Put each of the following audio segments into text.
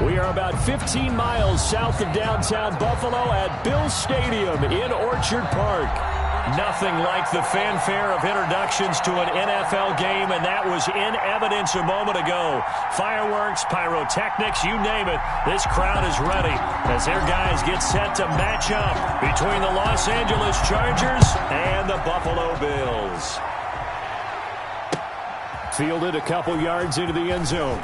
We are about 15 miles south of downtown Buffalo at Bills Stadium in Orchard Park. Nothing like the fanfare of introductions to an NFL game, and that was in evidence a moment ago. Fireworks, pyrotechnics, you name it. This crowd is ready as their guys get set to match up between the Los Angeles Chargers and the Buffalo Bills. Fielded a couple yards into the end zone.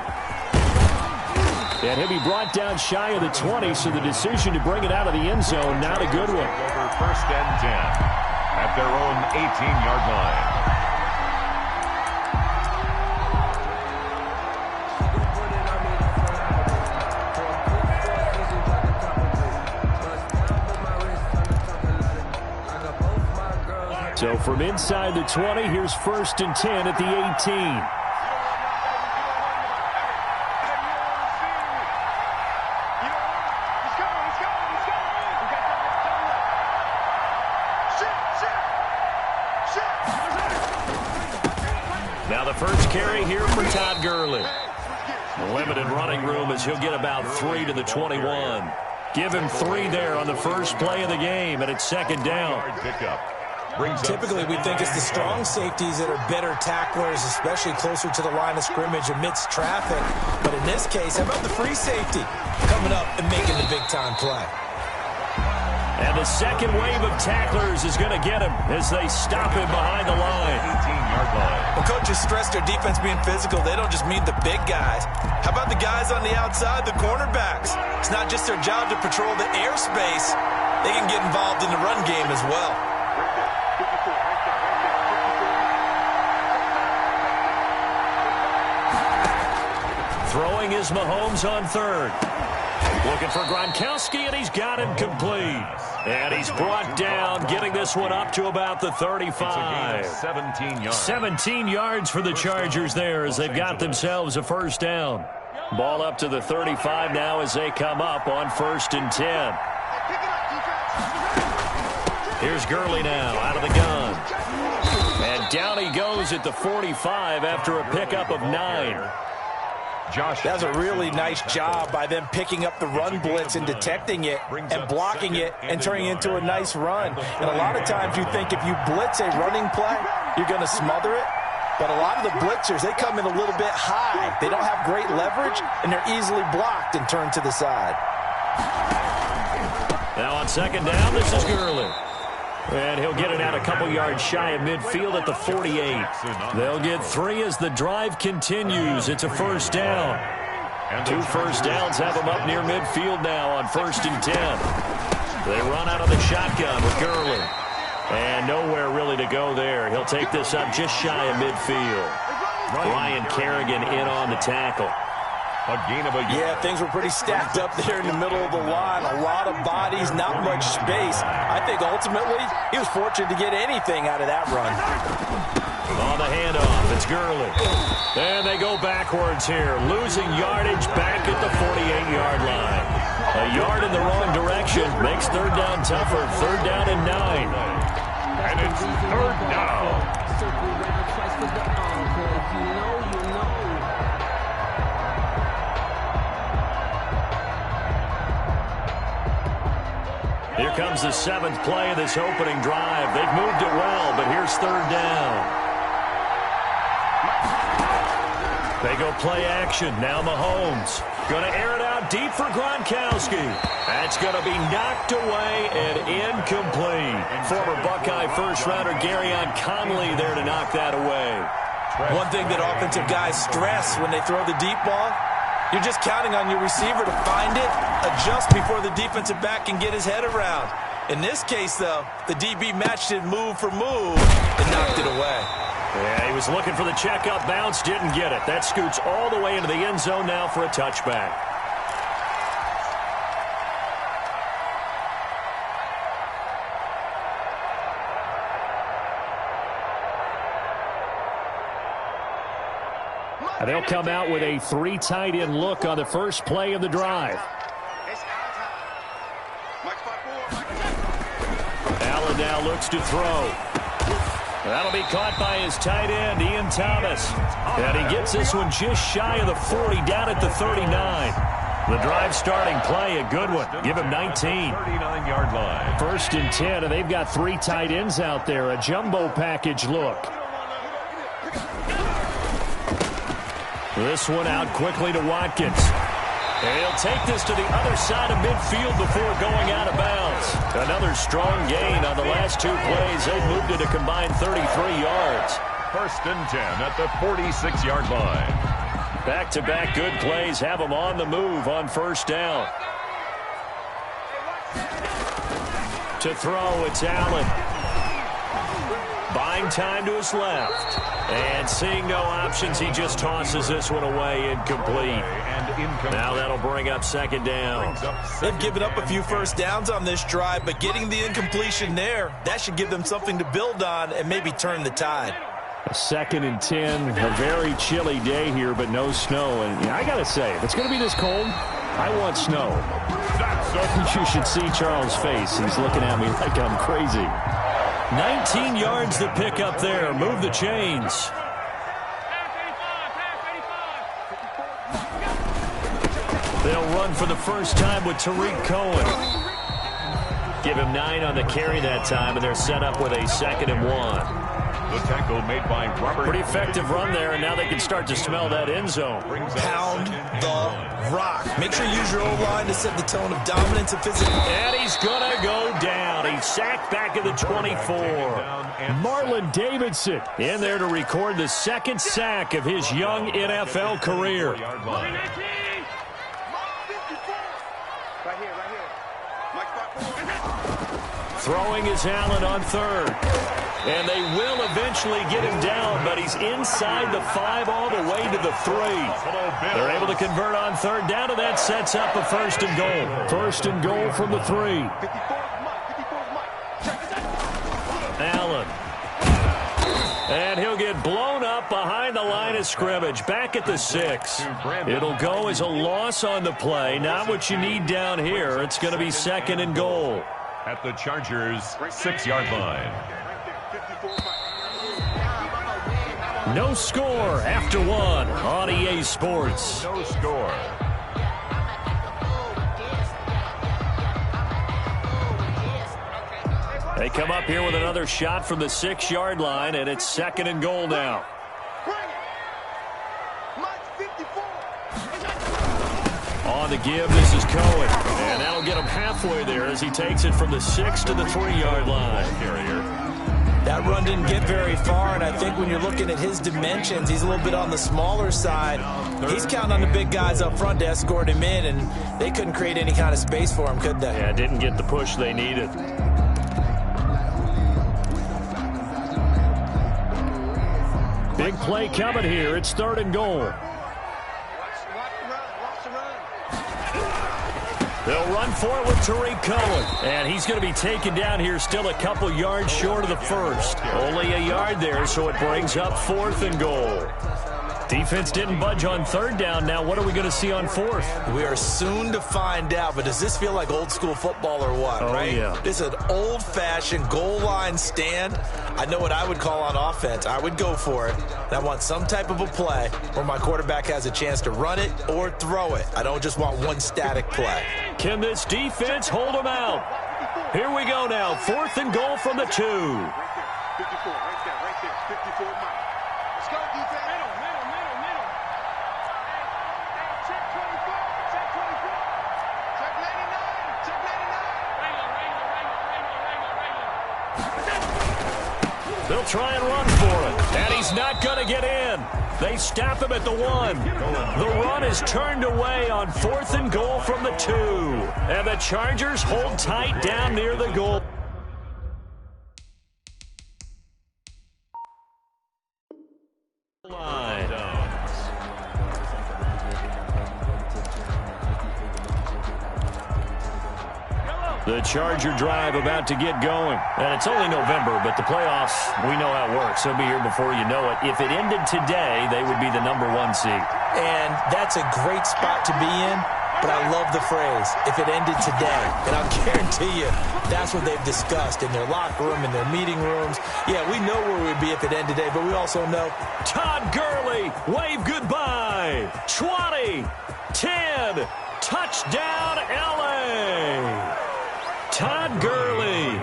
And he'll be brought down shy of the 20, so the decision to bring it out of the end zone, not a good one. Over first and 10 at their own 18-yard line. So from inside the 20, here's first and 10 at the 18. Now the first carry here for Todd Gurley. Limited running room as he'll get about 3 to the 21. Give him 3 there on the first play of the game, and it's second down. Typically, we think it's the strong safeties that are better tacklers, especially closer to the line of scrimmage amidst traffic. But in this case, how about the free safety coming up and making the big-time play? And the second wave of tacklers is going to get him as they stop him behind the line. 18-yard line. When coaches stress their defense being physical, they don't just mean the big guys. How about the guys on the outside, the cornerbacks? It's not just their job to patrol the airspace. They can get involved in the run game as well. Throwing is Mahomes on third. Looking for Gronkowski, and he's got him complete. And he's brought down, getting this one up to about the 35. 17 yards. 17 yards for the Chargers there as they've got themselves a first down. Ball up to the 35 now as they come up on first and 10. Here's Gurley now out of the gun. And down he goes at the 45 after a pickup of 9. That's a really nice job by them picking up the run blitz and detecting it and blocking it and turning it into a nice run. And a lot of times you think if you blitz a running play, you're going to smother it. But a lot of the blitzers, they come in a little bit high. They don't have great leverage, and they're easily blocked and turned to the side. Now on second down, this is Gurley. And he'll get it out a couple yards shy of midfield at the 48. They'll get 3 as the drive continues. It's a first down. 2 first downs have them up near midfield now on first and 10. They run out of the shotgun with Gurley. And nowhere really to go there. He'll take this up just shy of midfield. Ryan Kerrigan in on the tackle. A gain of a yard. Yeah, things were pretty stacked up there in the middle of the line. A lot of bodies, not much space. I think ultimately he was fortunate to get anything out of that run. On the handoff, it's Gurley. And they go backwards here, losing yardage back at the 48-yard line. A yard in the wrong direction makes third down tougher. Third down and 9. And it's third down. Here comes the 7th play of this opening drive. They've moved it well, but here's third down. They go play action. Now Mahomes. Going to air it out deep for Gronkowski. That's going to be knocked away and incomplete. Former Buckeye first-rounder Garyon Conley there to knock that away. One thing that offensive guys stress when they throw the deep ball, you're just counting on your receiver to find it, adjust before the defensive back can get his head around. In this case, though, the DB matched it move for move and knocked it away. Yeah, he was looking for the checkup bounce, didn't get it. That scoots all the way into the end zone now for a touchback. And they'll come out with a 3 tight end look on the first play of the drive. Allen now looks to throw. That'll be caught by his tight end, Ian Thomas. And he gets this one just shy of the 40, down at the 39. The drive starting play, a good one. Give him 19. 39-yard line. 1st and 10, and they've got 3 tight ends out there. A jumbo package look. This one out quickly to Watkins. And he'll take this to the other side of midfield before going out of bounds. Another strong gain on the last 2 plays. They moved it a combined 33 yards. 1st and 10 at the 46-yard line. Back-to-back good plays have them on the move on 1st down. To throw, it's Allen. Buying time to his left. And seeing no options, he just tosses this one away, incomplete. Now that'll bring up 2nd down. They've given up a few 1st downs on this drive, but getting the incompletion there, that should give them something to build on and maybe turn the tide. A 2nd and 10, a very chilly day here, but no snow. And I got to say, if it's going to be this cold, I want snow. You should see Charles' face. He's looking at me like I'm crazy. 19 yards to pick up there. Move the chains. They'll run for the first time with Tariq Cohen. Give him 9 on the carry that time, and they're set up with a 2nd and 1. The tackle made by Robert. Pretty effective run there, and now they can start to smell that end zone. Pound the rock. Make sure you use your O-line to set the tone of dominance and physical. And he's going to go down. He's sacked back at the 24. Marlon Davidson in there to record the 2nd sack of his young NFL career. Throwing is Allen on 3rd. And they will eventually get him down, but he's inside the 5 all the way to the 3. They're able to convert on 3rd down, and that sets up a 1st and goal. 1st and goal from the 3. Allen. And he'll get blown up behind the line of scrimmage, back at the 6. It'll go as a loss on the play, not what you need down here. It's going to be 2nd and goal. At the Chargers' 6-yard line. No score after 1 on EA Sports. No score. They come up here with another shot from the 6-yard line, and it's 2nd and goal now. On the give, this is Cohen. And that'll get him halfway there as he takes it from the 6 to the 3-yard line. That run didn't get very far, and I think when you're looking at his dimensions, he's a little bit on the smaller side. He's counting on the big guys up front to escort him in, and they couldn't create any kind of space for him, could they? Yeah, didn't get the push they needed. Big play coming here. It's 3rd and goal. They'll run for it with Tariq Cohen. And he's going to be taken down here still a couple yards short of the 1st. Only a yard there, so it brings up 4th and goal. Defense didn't budge on 3rd down. Now what are we going to see on 4th? We are soon to find out, but does this feel like old school football or what, right? Yeah. This is an old-fashioned goal line stand. I know what I would call on offense. I would go for it. And I want some type of a play where my quarterback has a chance to run it or throw it. I don't just want one static play. Can this defense hold them out? Here we go now. 4th and goal from the 2. 54, right there, 54 miles. Let's go, defense. Middle. Hey, check 24, check 24. Check 99, check 99. They'll try and run for it. And he's not going to get in. They stop him at the 1. The run is turned away on 4th and goal from the 2. And the Chargers hold tight down near the goal line. The Charger drive about to get going. And it's only November, but the playoffs, we know how it works. They'll be here before you know it. If it ended today, they would be the #1 seed. And that's a great spot to be in, but I love the phrase, if it ended today. And I'll guarantee you, that's what they've discussed in their locker room, in their meeting rooms. Yeah, we know where we'd be if it ended today, but we also know. Todd Gurley, wave goodbye. 20, 10, Touchdown, L.A. Todd Gurley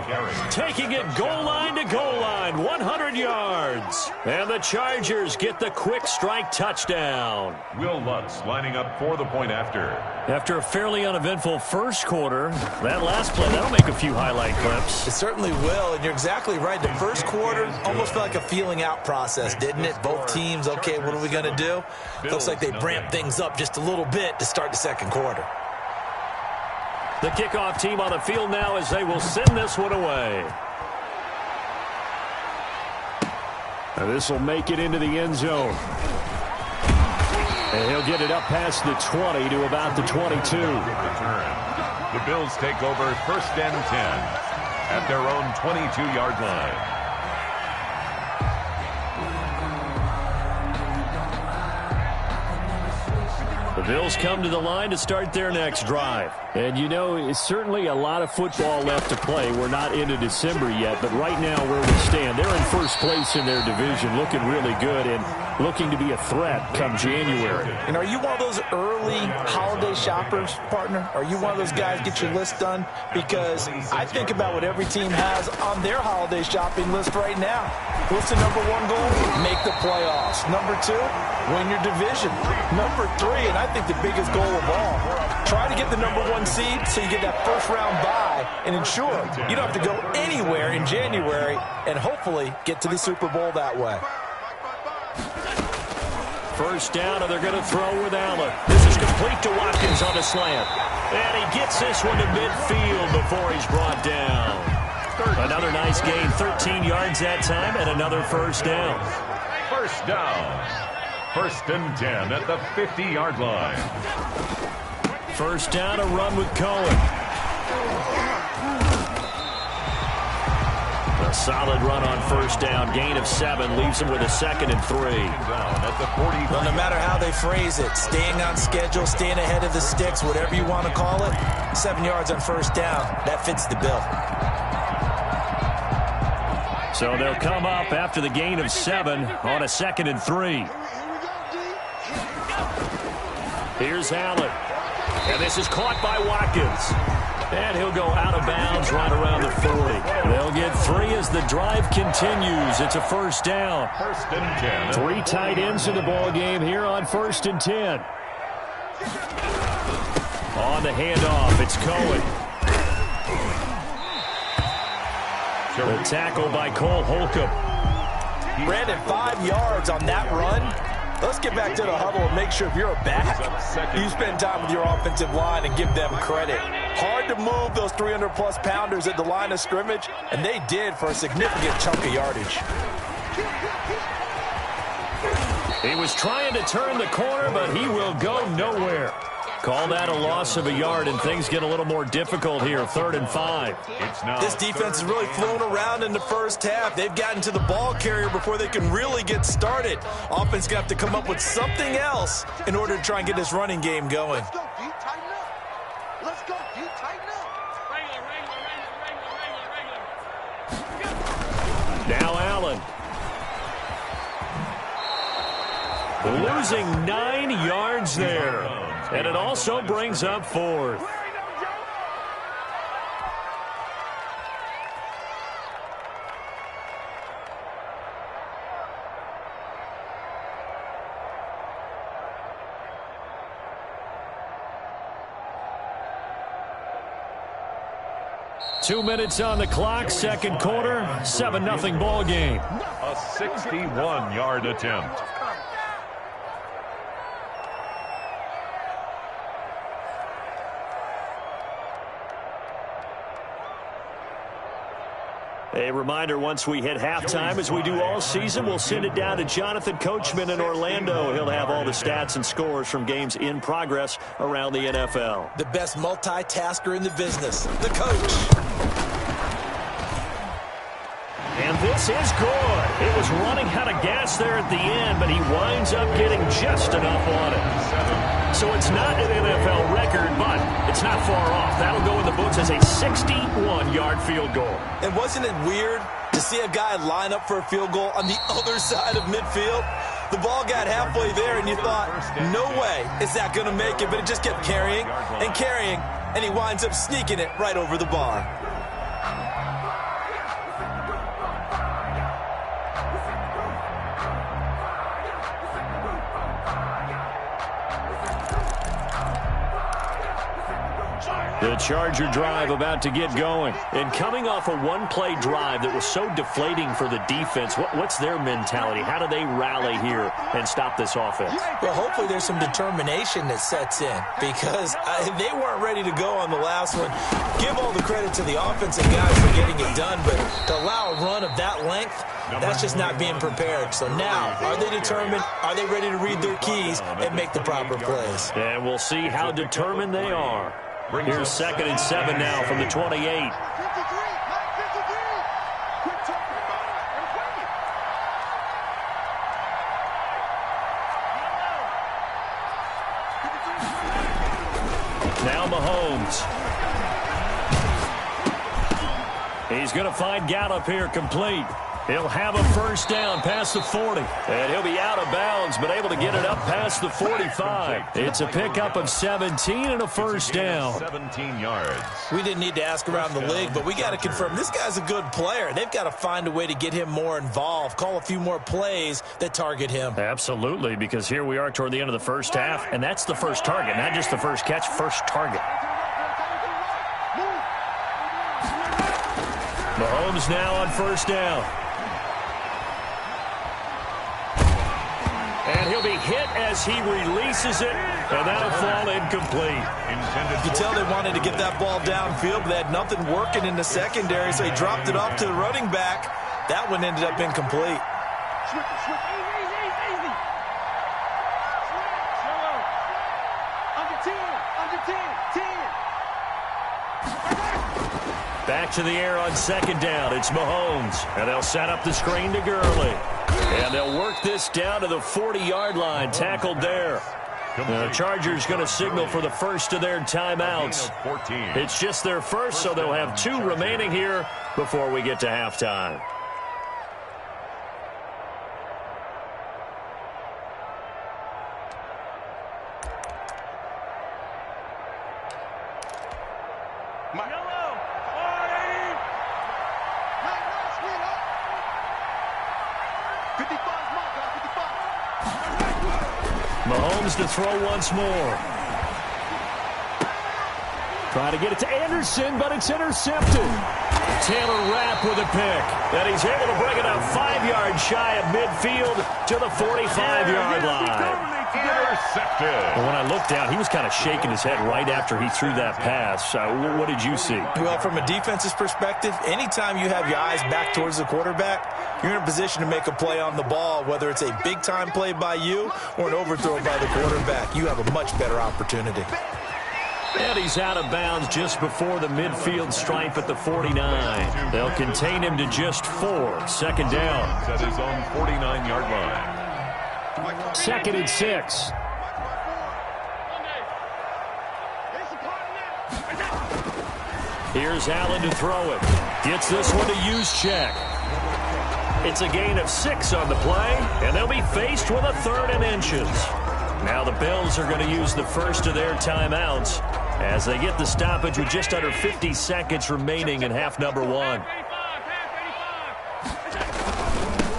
taking it goal line to goal line, 100 yards. And the Chargers get the quick strike touchdown. Will Lutz lining up for the point after. After a fairly uneventful first quarter, that last play, that'll make a few highlight clips. It certainly will, and you're exactly right. The first quarter almost felt like a feeling out process, didn't it? Both teams, okay, what are we going to do? Looks like they ramped things up just a little bit to start the second quarter. The kickoff team on the field now as they will send this one away. And this will make it into the end zone. And he'll get it up past the 20 to about the 22. The Bills take over 1st and 10 at their own 22-yard line. The Bills come to the line to start their next drive. And, you know, it's certainly a lot of football left to play. We're not into December yet, but right now where we stand, they're in first place in their division, looking really good and looking to be a threat come January. And are you one of those early holiday shoppers, partner? Are you one of those guys get your list done? Because I think about what every team has on their holiday shopping list right now. What's the number one goal? Make the playoffs. Number two, win your division. Number three, and I think the biggest goal of all, try to get the number one seed so you get that first round bye and ensure you don't have to go anywhere in January and hopefully get to the Super Bowl that way. First down, and they're going to throw with Allen. This is complete to Watkins on a slant. And he gets this one to midfield before he's brought down. Another nice gain, 13 yards that time, and another first down. First down. 1st and 10 at the 50-yard line. First down, a run with Cohen. A solid run on first down. Gain of 7 leaves him with a 2nd and 3. Well, no matter how they phrase it, staying on schedule, staying ahead of the sticks, whatever you want to call it, 7 yards on first down, that fits the bill. So they'll come up after the gain of 7 on a 2nd and 3. Here's Allen. And this is caught by Watkins. And he'll go out of bounds right around the 40. They'll get 3 as the drive continues. It's a first down. 1st and 10. 3 tight ends in the ball game here on 1st and 10. On the handoff, it's Cohen. The tackle by Cole Holcomb. Brandon, 5 yards on that run. Let's get back to the huddle and make sure if you're a back, you spend time with your offensive line and give them credit. Hard to move those 300-plus pounders at the line of scrimmage, and they did for a significant chunk of yardage. He was trying to turn the corner, but he will go nowhere. Call that a loss of a yard, and things get a little more difficult here, 3rd and 5. This defense has really flown around in the first half. They've gotten to the ball carrier before they can really get started. Offense going to have to come up with something else in order to try and get this running game going. Let's go, D. Tighten up. Let's go, D. Tighten up. Now Allen. Losing 9 yards there. And it also brings up 4th. Two minutes on the clock, second quarter, 7-0 ball game. A 61-yard attempt. A reminder, once we hit halftime, as we do all season, we'll send it down to Jonathan Coachman in Orlando. He'll have all the stats and scores from games in progress around the NFL. The best multitasker in the business, the coach. And this is good. It was running out of gas there at the end, but he winds up getting just enough on it. So it's not an NFL record, but it's not far off. That'll go in the books as a 61-yard field goal. And wasn't it weird to see a guy line up for a field goal on the other side of midfield? The ball got halfway there, and you thought, no way is that going to make it, but it just kept carrying and carrying, and he winds up sneaking it right over the bar. The Charger drive about to get going. And coming off a one-play drive that was so deflating for the defense, what's their mentality? How do they rally here and stop this offense? Well, hopefully there's some determination that sets in because they weren't ready to go on the last one. Give all the credit to the offensive guys for getting it done, but to allow a run of that length, that's just not being prepared. So now, are they determined? Are they ready to read their keys and make the proper plays? And we'll see how determined they are. Here's 2nd and 7 now from the 28. Now Mahomes. He's going to find Gallup here complete. He'll have a first down past the 40. And he'll be out of bounds, but able to get it up past the 45. It's a pickup of 17 and a first down. 17 yards. We didn't need to ask around the league, but we got to confirm this guy's a good player. They've got to find a way to get him more involved, call a few more plays that target him. Absolutely, because here we are toward the end of the first half, and that's the first target, not just the first catch, first target. Mahomes now on first down. And he'll be hit as he releases it, and that'll fall incomplete. You can tell they wanted to get that ball downfield, but they had nothing working in the secondary, so he dropped it off to the running back. That one ended up incomplete. Back to the air on second down. It's Mahomes. And they'll set up the screen to Gurley. And they'll work this down to the 40-yard line. Tackled there. The Chargers going to signal for the first of their timeouts. It's just their first, so they'll have 2 remaining here before we get to halftime. Mahomes to throw once more. Trying to get it to Anderson, but it's intercepted. Taylor Rapp with a pick. And he's able to bring it up 5 yards shy of midfield to the 45-yard line. Intercepted. Well, when I looked down, he was kind of shaking his head right after he threw that pass. What did you see? Well, from a defense's perspective, anytime you have your eyes back towards the quarterback, you're in a position to make a play on the ball, whether it's a big-time play by you or an overthrow by the quarterback. You have a much better opportunity. And he's out of bounds just before the midfield stripe at the 49. They'll contain him to just 4. Second down. At his own 49-yard line. 2nd and 6. Here's Allen to throw it. Gets this one to Juszczyk. It's a gain of 6 on the play, and they'll be faced with a 3rd and inches. Now the Bills are going to use the first of their timeouts as they get the stoppage with just under 50 seconds remaining in half number 1.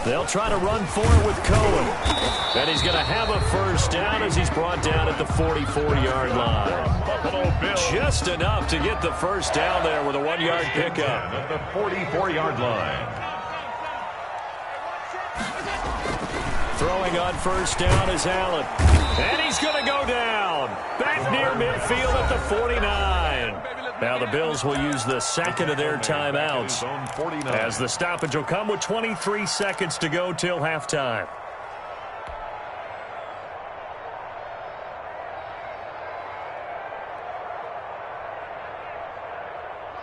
They'll try to run for it with Cohen. And he's going to have a first down as he's brought down at the 44-yard line. Just enough to get the first down there with a 1-yard pickup. At the 44-yard line. Throwing on first down is Allen. And he's going to go down. Back near midfield at the 49. Now the Bills will use the second of their timeouts as the stoppage will come with 23 seconds to go till halftime.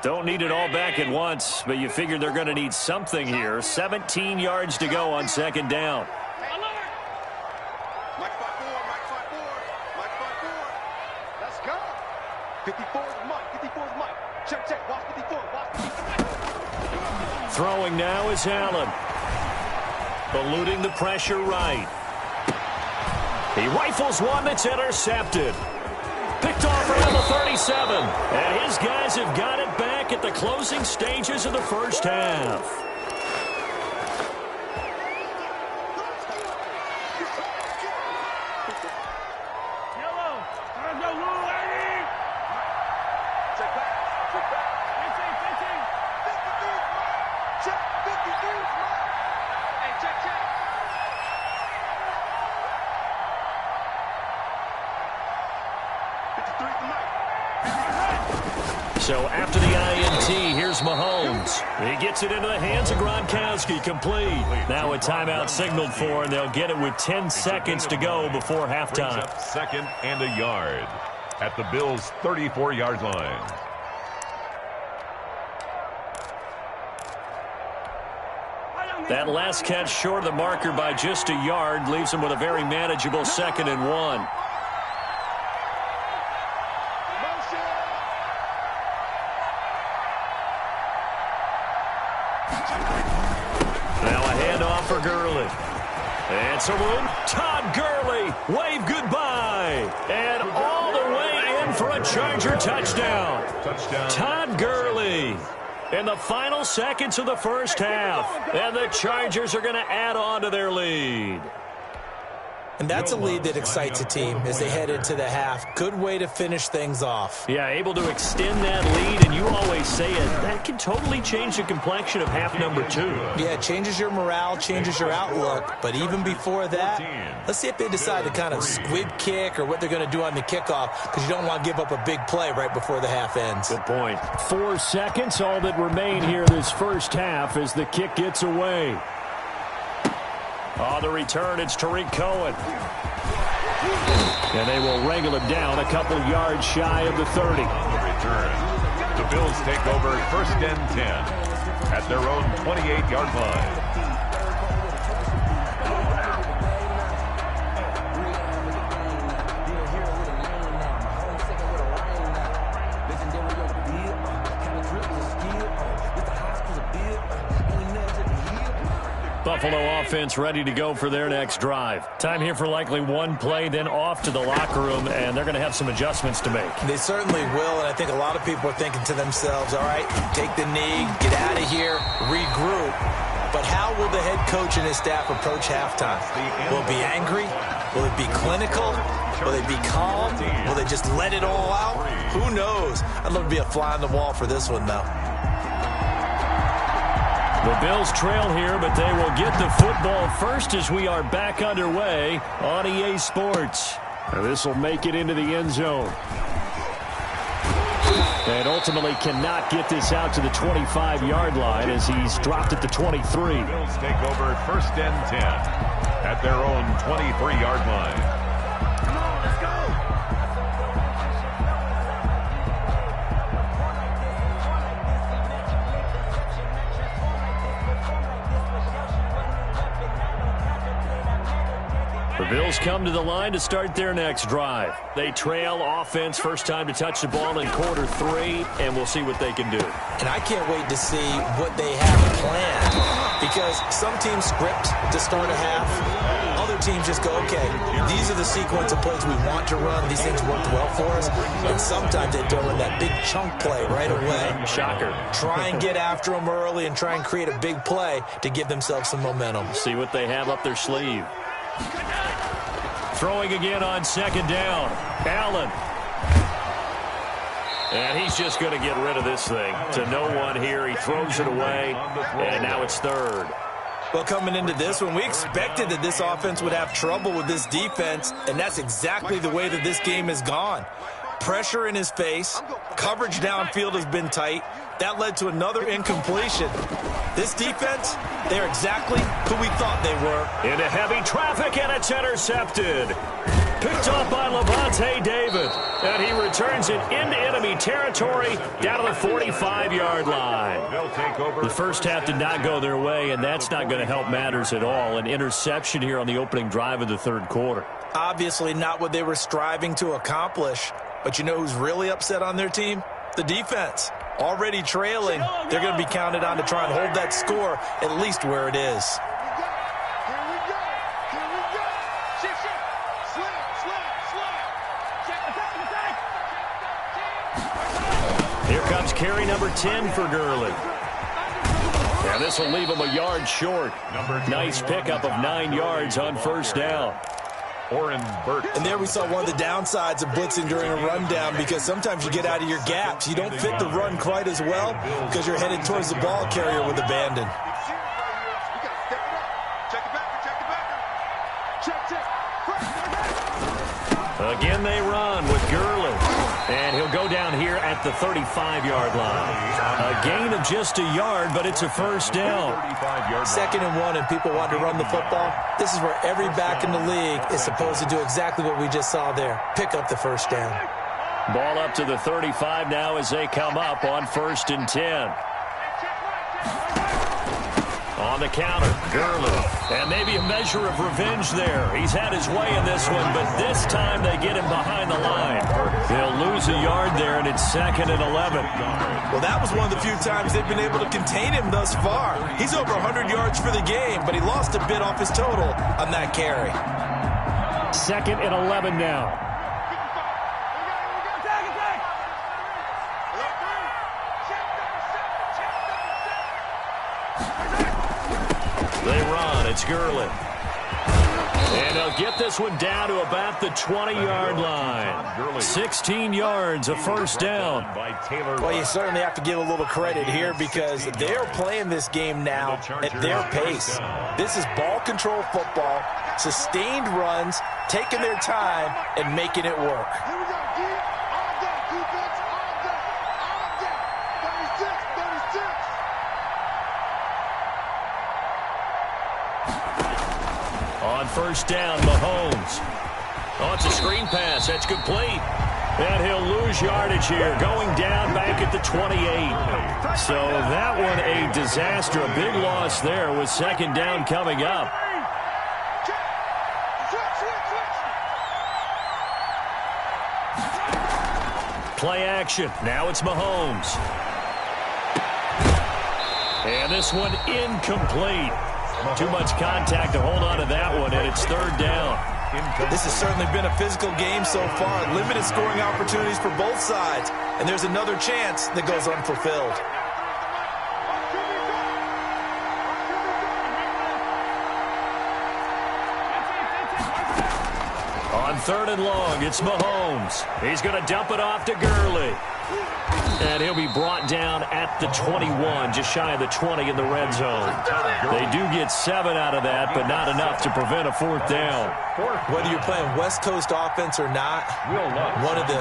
Don't need it all back at once, but you figure they're going to need something here. 17 yards to go on second down. Mike 5-4, Mike 5-4, Mike 5-4. Let's go. 54 is Mike, 54 is Mike. Check, watch 54, watch 54. Throwing now is Allen. Eluding the pressure right. He rifles one that's intercepted. Picked off around the 37. And his guys have got it back at the closing stages of the first half. So after the INT, here's Mahomes. He gets it into the hands of Gronkowski, complete. Now a timeout signaled for, and they'll get it with 10 seconds to go before halftime. Up 2nd and a yard at the Bills' 34-yard line. That last catch short of the marker by just a yard leaves him with a very manageable 2nd and 1. For Gurley. And so Todd Gurley, wave goodbye. And all the way in for a Charger touchdown. Todd Gurley in the final seconds of the first half. And the Chargers are going to add on to their lead. And that's a lead that excites a team as they head into the half. Good way to finish things off. Yeah, able to extend that lead, and you always say it, that can totally change the complexion of half number 2. Yeah, it changes your morale, changes your outlook. But even before that, let's see if they decide to kind of squib kick or what they're going to do on the kickoff, because you don't want to give up a big play right before the half ends. Good point. 4 seconds, all that remain here this first half as the kick gets away. On the return, it's Tariq Cohen. And they will wrangle him down a couple yards shy of the 30. On the return, the Bills take over 1st and 10 at their own 28-yard line. Buffalo offense ready to go for their next drive. Time here for likely one play, then off to the locker room, and they're going to have some adjustments to make. They certainly will, and I think a lot of people are thinking to themselves, all right, take the knee, get out of here, regroup. But how will the head coach and his staff approach halftime? Will it be angry? Will it be clinical? Will they be calm? Will they just let it all out? Who knows? I'd love to be a fly on the wall for this one, though. The Bills trail here, but they will get the football first as we are back underway on EA Sports. And this will make it into the end zone. And ultimately cannot get this out to the 25-yard line as he's dropped at the 23. Bills take over 1st and 10 at their own 23-yard line. Come on, let's go. The Bills come to the line to start their next drive. They trail offense, first time to touch the ball in quarter 3, and we'll see what they can do. And I can't wait to see what they have planned, because some teams script to start a half. Other teams just go, okay, these are the sequence of plays we want to run. These things worked well for us. And sometimes they throw in that big chunk play right away. Shocker. Try and get after them early and try and create a big play to give themselves some momentum. See what they have up their sleeve. Throwing again on 2nd down. Allen. And he's just going to get rid of this thing. To no one here. He throws it away. And now it's 3rd. Well, coming into this one, we expected that this offense would have trouble with this defense, and that's exactly the way that this game has gone. Pressure in his face. Coverage downfield has been tight. That led to another incompletion. This defense, they're exactly who we thought they were. Into heavy traffic, and it's intercepted. Picked off by Lavonte David. And he returns it into enemy territory down to the 45-yard line. The first half did not go their way, and that's not going to help matters at all. An interception here on the opening drive of the 3rd quarter. Obviously not what they were striving to accomplish. But you know who's really upset on their team? The defense. Already trailing, they're going to be counted on to try and hold that score at least where it is. Here we go. Here we go. Shift. Slip. comes carry number 10 for Gurley. And this will leave him a yard short. Nice pickup of 9 yards on first down. Oren Burks. And there we saw one of the downsides of blitzing during a rundown, because sometimes you get out of your gaps. You don't fit the run quite as well because you're headed towards the ball carrier with abandon. Again they run with Gurley. And he'll go down here at the 35-yard line. A gain of just a yard, but it's a first down. 2nd and 1, and people want to run the football. This is where every back in the league is supposed to do exactly what we just saw there. Pick up the first down. Ball up to the 35 now as they come up on 1st and 10. On the counter, Gurley. And maybe a measure of revenge there. He's had his way in this one, but this time they get him behind the line. They'll lose a yard there, and it's 2nd and 11. Well, that was one of the few times they've been able to contain him thus far. He's over 100 yards for the game, but he lost a bit off his total on that carry. 2nd and 11 now. They run. It's Gurley. And they'll get this one down to about the 20-yard line. 16 yards, a first down. Well, you certainly have to give a little credit here because they're playing this game now at their pace. This is ball control football, sustained runs, taking their time, and making it work. Here we go, D. All day, defense, all day, all day. 36, 36. On first down, Mahomes. Oh, it's a screen pass. That's complete. And he'll lose yardage here, going down back at the 28. So that one a disaster. A big loss there with 2nd down coming up. Play action. Now it's Mahomes. And this one incomplete. Too much contact to hold on to that one, and it's 3rd down. This has certainly been a physical game so far. Limited scoring opportunities for both sides. And there's another chance that goes unfulfilled. On 3rd and long, it's Mahomes. He's going to dump it off to Gurley. And he'll be brought down at the 21, just shy of the 20 in the red zone. They do get 7 out of that, but not enough to prevent a 4th down. Whether you're playing West Coast offense or not, one of the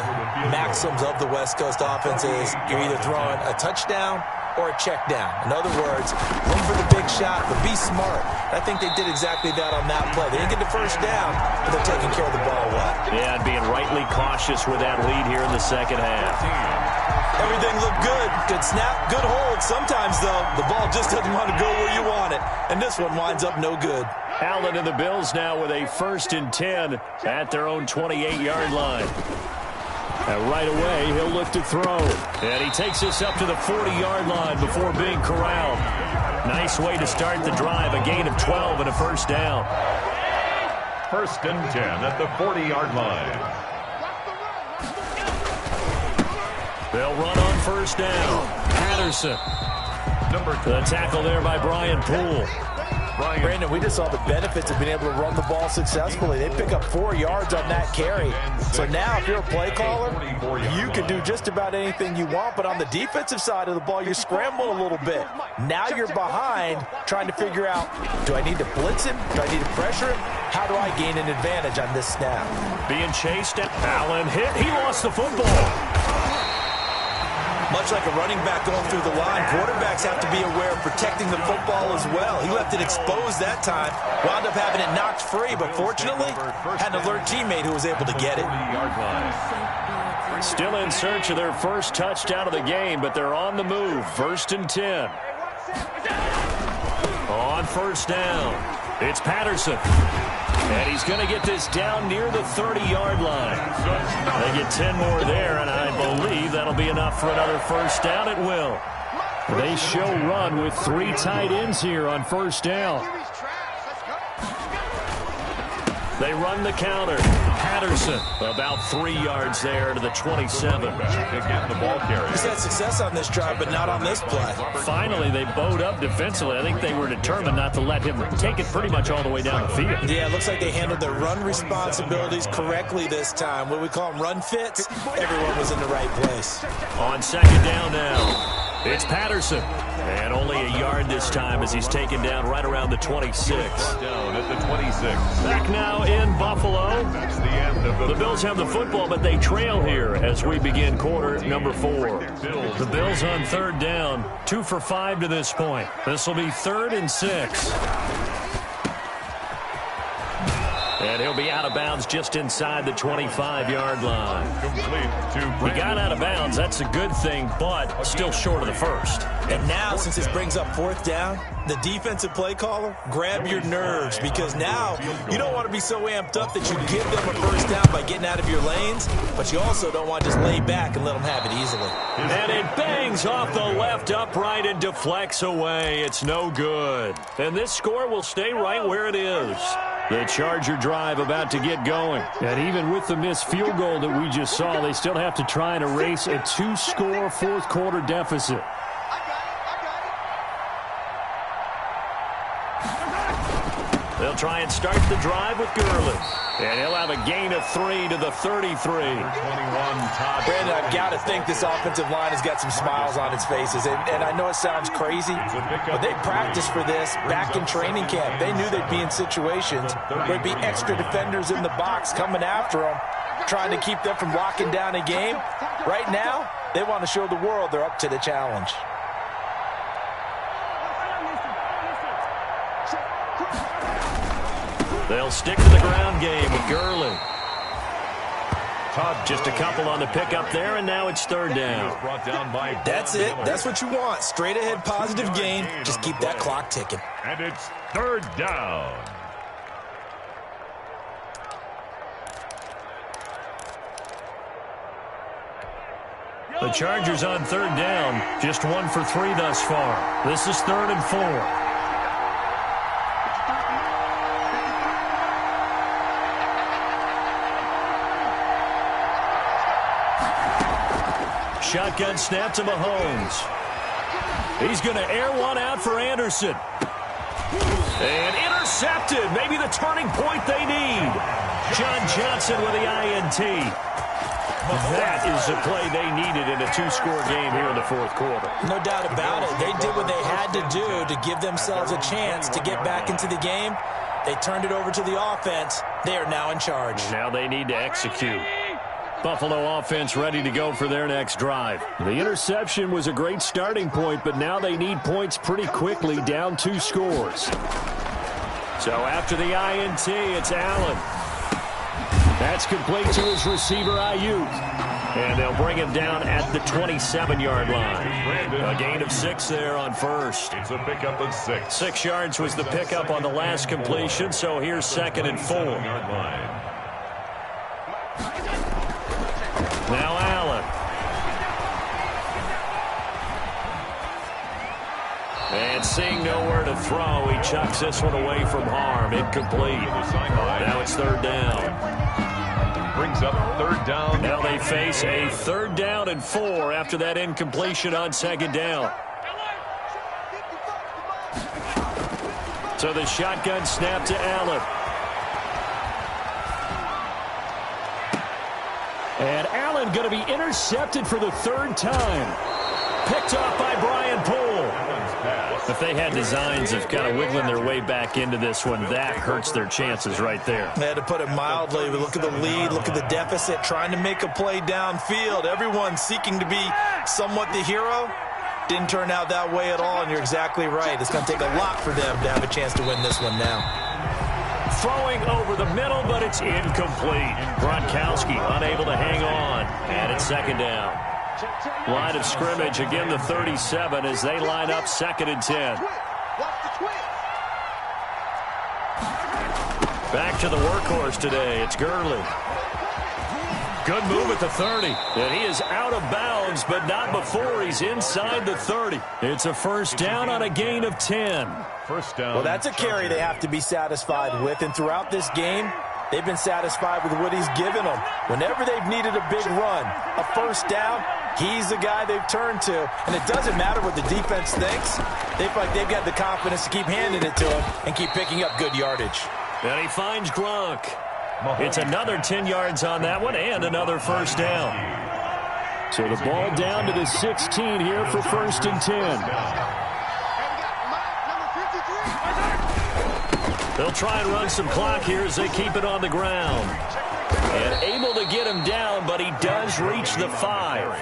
maxims of the West Coast offense is you're either throwing a touchdown or a check down. In other words, look for the big shot, but be smart. I think they did exactly that on that play. They didn't get the first down, but they're taking care of the ball well. Yeah, and being rightly cautious with that lead here in the 2nd half. Everything looked good. Good snap, good hold. Sometimes, though, the ball just doesn't want to go where you want it. And this one winds up no good. Allen and the Bills now with a 1st and 10 at their own 28-yard line. And right away, he'll look to throw. And he takes this up to the 40-yard line before being corralled. Nice way to start the drive. A gain of 12 and a first down. 1st and 10 at the 40-yard line. They'll run on first down. Patterson. The tackle there by Brian Poole. Brandon, we just saw the benefits of being able to run the ball successfully. They pick up 4 yards on that carry. So now, if you're a play caller, you can do just about anything you want. But on the defensive side of the ball, you're scrambling a little bit. Now you're behind, trying to figure out, do I need to blitz him? Do I need to pressure him? How do I gain an advantage on this snap? Being chased. Allen hit. He lost the football. Much like a running back going through the line, quarterbacks have to be aware of protecting the football as well. He left it exposed that time, wound up having it knocked free, but fortunately, had an alert teammate who was able to get it. Still in search of their first touchdown of the game, but they're on the move. 1st and 10. On first down, it's Patterson. And he's going to get this down near the 30-yard line. They get 10 more there, and I believe that'll be enough for another first down. It will. They show run with 3 tight ends here on first down. They run the counter. Patterson about 3 yards there to the 27. Again, the ball carrier. He's had success on this drive, but not on this play. Finally, they bowed up defensively. I think they were determined not to let him take it pretty much all the way down the field. Yeah, it looks like they handled their run responsibilities correctly this time. What we call them run fits. Everyone was in the right place. On second down now, it's Patterson. And only a yard this time as he's taken down right around the 26. Down at the 26. Back now in Buffalo. That's the end of The Bills have the football, but they trail here as we begin quarter number 4. The Bills on third down, 2 for 5 to this point. This will be 3rd and 6. And he'll be out of bounds just inside the 25-yard line. Complete. He got out of bounds. That's a good thing, but still short of the first. And now, since this brings up 4th down, the defensive play caller, grab your nerves, because now you don't want to be so amped up that you give them a first down by getting out of your lanes, but you also don't want to just lay back and let them have it easily. And it bangs off the left upright and deflects away. It's no good. And this score will stay right where it is. The Charger drive about to get going. And even with the missed field goal that we just saw, they still have to try and erase a 2-score fourth quarter deficit. They'll try and start the drive with Gurley. And he'll have a gain of 3 to the 33. 21, Todd. Brandon, I've got to think this offensive line has got some smiles on its faces. And I know it sounds crazy, but they practiced for this back in training camp. They knew they'd be in situations where there'd be extra defenders in the box coming after them, trying to keep them from locking down a game. Right now, they want to show the world they're up to the challenge. They'll stick to the ground game with Gurley. Just a couple on the pickup there, and now it's 3rd down. That's it. That's what you want. Straight ahead positive gain. Just keep that clock ticking. And it's 3rd down. The Chargers on 3rd down. Just 1 for 3 thus far. This is 3rd and 4. Shotgun snap to Mahomes. He's going to air one out for Anderson. And intercepted. Maybe the turning point they need. John Johnson with the INT. That is the play they needed in a 2-score game here in the 4th quarter. No doubt about it. They did what they had to do to give themselves a chance to get back into the game. They turned it over to the offense. They are now in charge. Now they need to execute. Buffalo offense ready to go for their next drive. The interception was a great starting point, but now they need points pretty quickly, down 2 scores. So after the INT, it's Allen. That's complete to his receiver, Ayuk. And they'll bring him down at the 27-yard line. A gain of 6 there on first. It's a pickup of 6. 6 yards was the pickup on the last completion, so here's 2nd and 4. Now Allen. And seeing nowhere to throw, he chucks this one away from harm. Incomplete. Now it's 3rd down. Brings up 3rd down. Now they face a 3rd down and 4 after that incompletion on 2nd down. So the shotgun snap to Allen. And Allen going to be intercepted for the 3rd time. Picked off by Brian Poole. If they had designs of kind of wiggling their way back into this one, that hurts their chances right there. They had to put it mildly. Look at the lead, look at the deficit, trying to make a play downfield. Everyone seeking to be somewhat the hero. Didn't turn out that way at all, and you're exactly right. It's going to take a lot for them to have a chance to win this one now. Throwing over the middle, but it's incomplete. Gronkowski unable to hang on, and it's 2nd down. Line of scrimmage, again the 37 as they line up 2nd and 10. Back to the workhorse today, it's Gurley. Good move at the 30. And he is out of bounds, but not before he's inside the 30. It's a 1st down on a gain of 10. 1st down. Well, that's a carry they have to be satisfied with. And throughout this game, they've been satisfied with what he's given them. Whenever they've needed a big run, a first down, he's the guy they've turned to. And it doesn't matter what the defense thinks. They feel like they've got the confidence to keep handing it to him and keep picking up good yardage. And he finds Gronk. It's another 10 yards on that one and another first down. So the ball down to the 16 here for 1st and 10. They'll try and run some clock here as they keep it on the ground. And able to get him down, but he does reach the 5.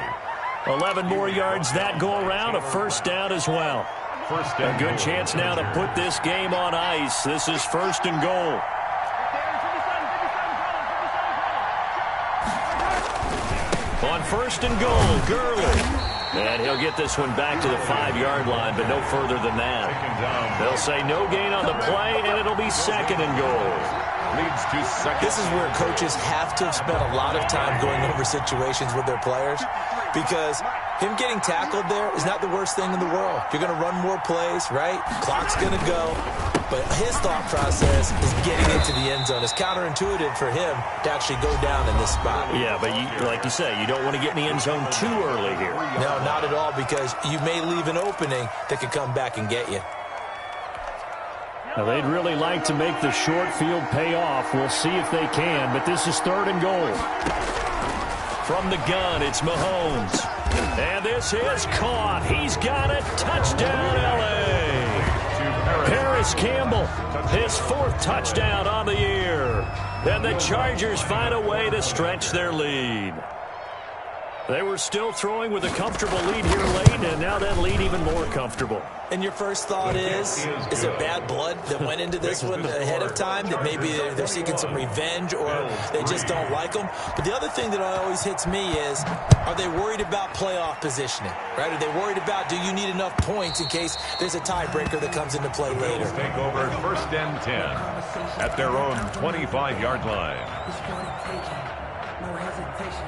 11 more yards that go around, a first down as well. A good chance now to put this game on ice. This is 1st and goal. On 1st and goal, Gurley. And he'll get this one back to the 5-yard line, but no further than that. They'll say no gain on the play, and it'll be 2nd and goal. Leads to second. This is where coaches have to have spent a lot of time going over situations with their players, because him getting tackled there is not the worst thing in the world. You're going to run more plays, right? Clock's going to go. But his thought process is getting into the end zone. It's counterintuitive for him to actually go down in this spot. Yeah, but like you say, you don't want to get in the end zone too early here. No, not at all, because you may leave an opening that could come back and get you. Now, they'd really like to make the short field pay off. We'll see if they can, but this is 3rd and goal. From the gun, it's Mahomes. And this is caught. He's got it. Touchdown, L.A. Paris Campbell, his 4th touchdown on the year. And the Chargers find a way to stretch their lead. They were still throwing with a comfortable lead here late, and now that lead even more comfortable. And your first thought is it bad blood that went into this one ahead of time, that maybe they're seeking some revenge or they just don't like them? But the other thing that always hits me is, are they worried about playoff positioning, right? Are they worried about, do you need enough points in case there's a tiebreaker that comes into play later? Take over 1st and 10 at their own 25-yard line. No hesitation.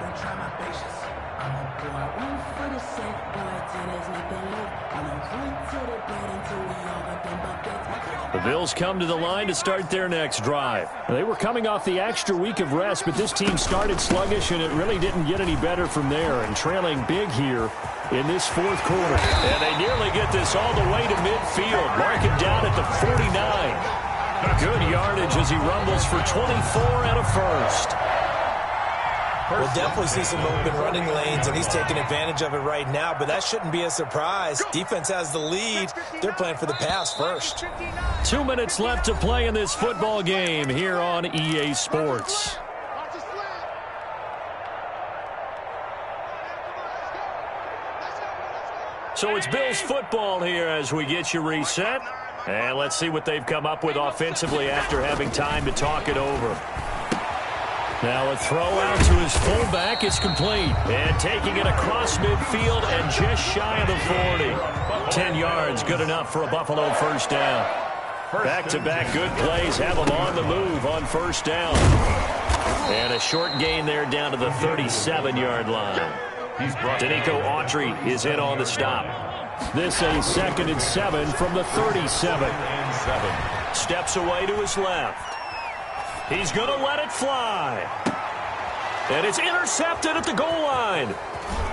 Don't try my patience. I'm a boy, one for the safe boy. Till there's nothing left. I'm a run to the bed until we all got them buckets. The Bills come to the line to start their next drive. They were coming off the extra week of rest, but this team started sluggish, and it really didn't get any better from there. And trailing big here in this 4th quarter. And they nearly get this all the way to midfield. Mark it down at the 49. Good yardage as he rumbles for 24 and a first. We'll definitely see some open running lanes, and he's taking advantage of it right now, but that shouldn't be a surprise. Defense has the lead. They're playing for the pass first. 2 minutes left to play in this football game here on EA Sports. So it's Bills football here as we get you reset. And let's see what they've come up with offensively after having time to talk it over. Now a throw out to his fullback is complete. And taking it across midfield and just shy of the 40. 10 yards, good enough for a Buffalo first down. Back-to-back good plays have them on the move on first down. And a short gain there down to the 37-yard line. Danico Autry is in on the stop. This a 2nd and 7 from the 37. Steps away to his left. He's going to let it fly. And it's intercepted at the goal line.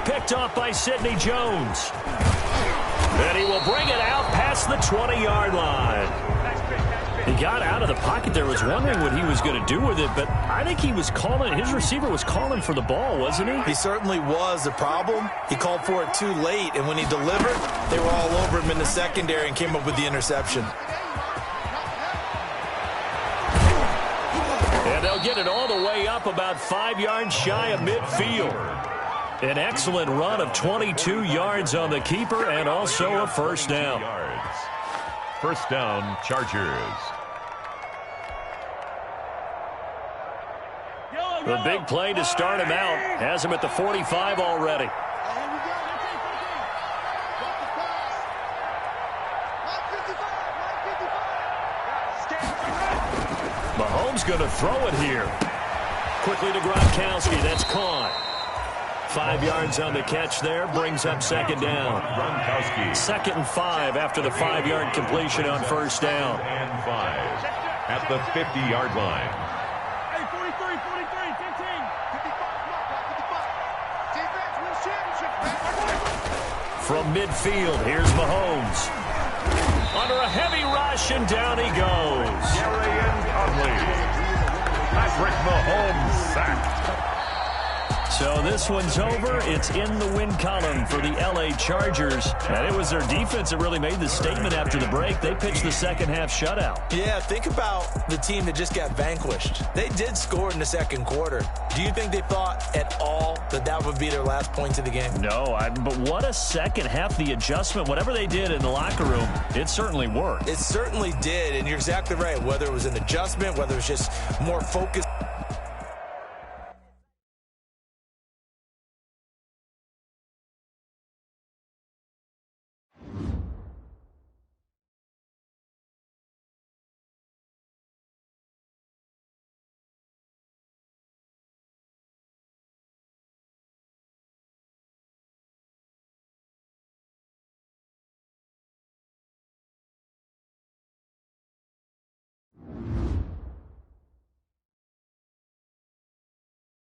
Picked off by Sidney Jones. And he will bring it out past the 20-yard line. He got out of the pocket there, was wondering what he was going to do with it, but I think he was calling, his receiver was calling for the ball, wasn't he? He certainly was. The problem, he called for it too late, and when he delivered, they were all over him in the secondary and came up with the interception. And they'll get it all the way up about 5 yards shy of midfield. An excellent run of 22 yards on the keeper and also a first down. First down, Chargers. The big play to start him out has him at the 45 already. Mahomes going to throw it here. Quickly to Gronkowski. That's caught. 5 yards on the catch there. Brings up second down. Gronkowski. 2nd and 5 after the 5-yard completion on first down. And 5. at the 50-yard line. Hey, 43, 15. 55. Defense wins championships. From midfield, here's Mahomes. Under a heavy rush, and down he goes. Darian Conley. Patrick Mahomes sacked. So this one's over. It's in the win column for the L.A. Chargers. And it was their defense that really made the statement after the break. They pitched the second half shutout. Yeah, think about the team that just got vanquished. They did score in the second quarter. Do you think they thought at all that that would be their last points of the game? No, but what a second half. The adjustment, whatever they did in the locker room, it certainly worked. It certainly did, and you're exactly right. Whether it was an adjustment, whether it was just more focused